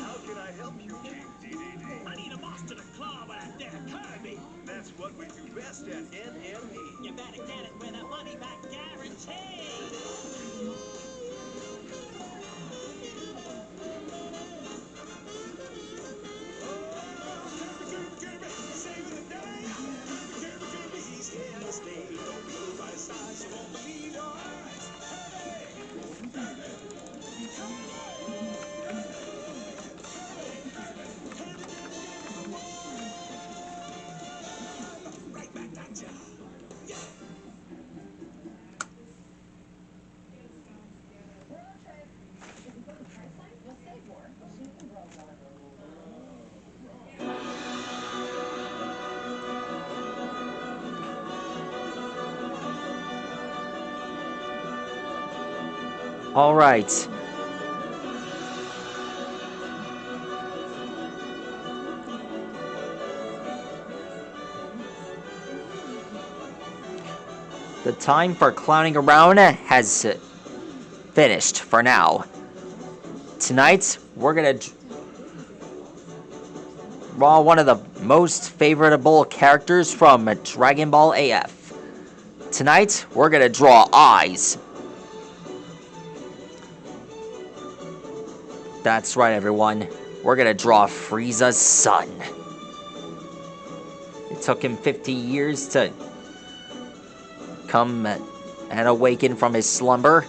How can I help you, King DDD? I need a monster to claw at there, Kirby. That's what we do best at NME. You better get it with a money back guarantee. All right. The time for clowning around has finished for now. Tonight, we're gonna draw one of the most favorable characters from Dragon Ball AF. Tonight, we're gonna draw eyes. That's right, everyone. We're gonna draw Frieza's son. It took him 50 years to come and awaken from his slumber.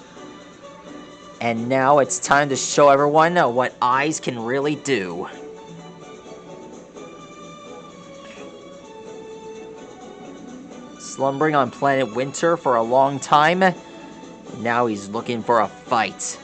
And now it's time to show everyone what eyes can really do. Slumbering on planet Winter for a long time, now he's looking for a fight.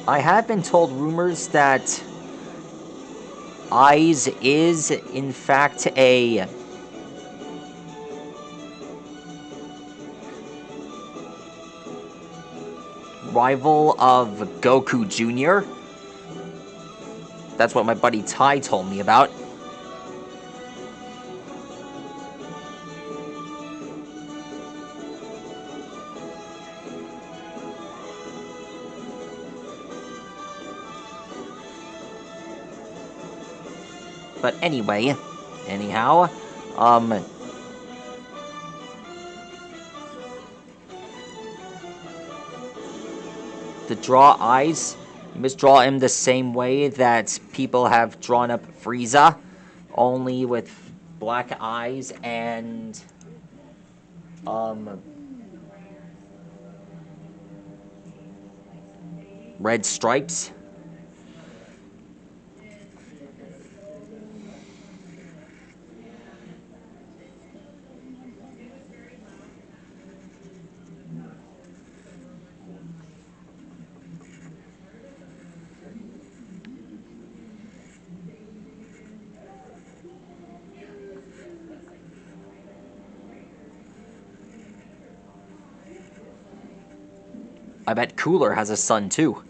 I have been told rumors that Eyes is, in fact, a rival of Goku Jr. That's what my buddy Ty told me about. But anyhow, to draw Eyes, you must draw him the same way that people have drawn up Frieza, only with black eyes and red stripes. I bet Cooler has a son too.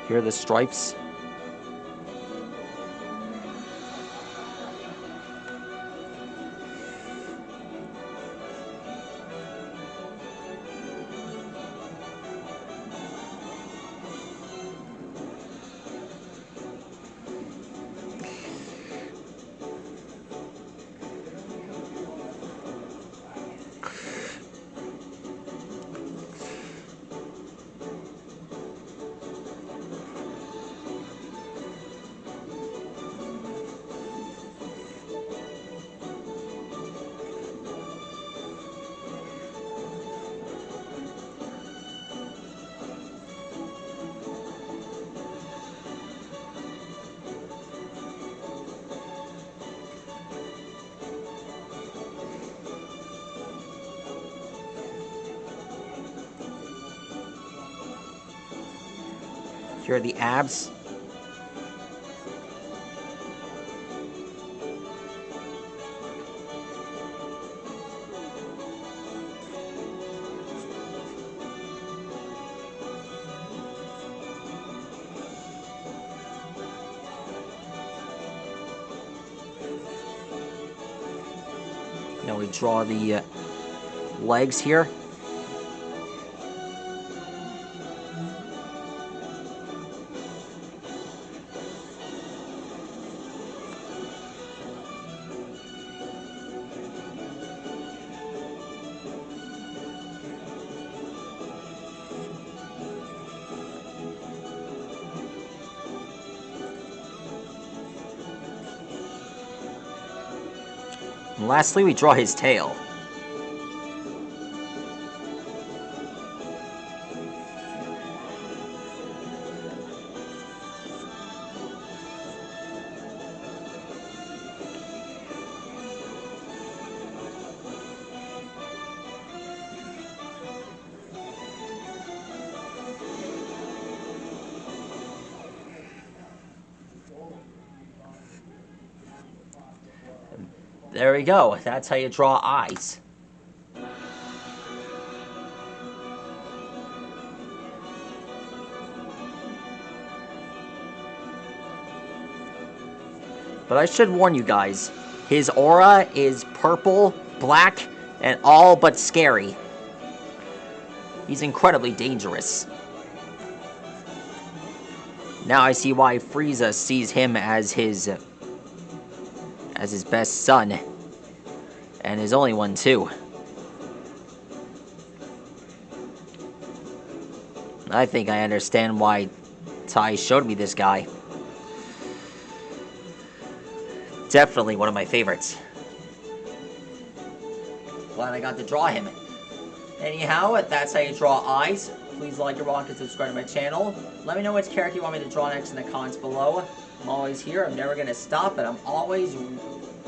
Here are the stripes. Here are the abs. Now we draw the legs here. And lastly, we draw his tail. There we go. That's how you draw eyes. But I should warn you guys, his aura is purple, black, and all but scary. He's incredibly dangerous. Now I see why Frieza sees him as his best son. And his only one, too. I think I understand why Tai showed me this guy. Definitely one of my favorites. Glad I got to draw him. Anyhow, that's how you draw eyes. Please like, and subscribe to my channel. Let me know which character you want me to draw next in the comments below. I'm always here. I'm never going to stop, and I'm always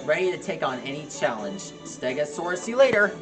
ready to take on any challenge. Stegosaurus, see you later.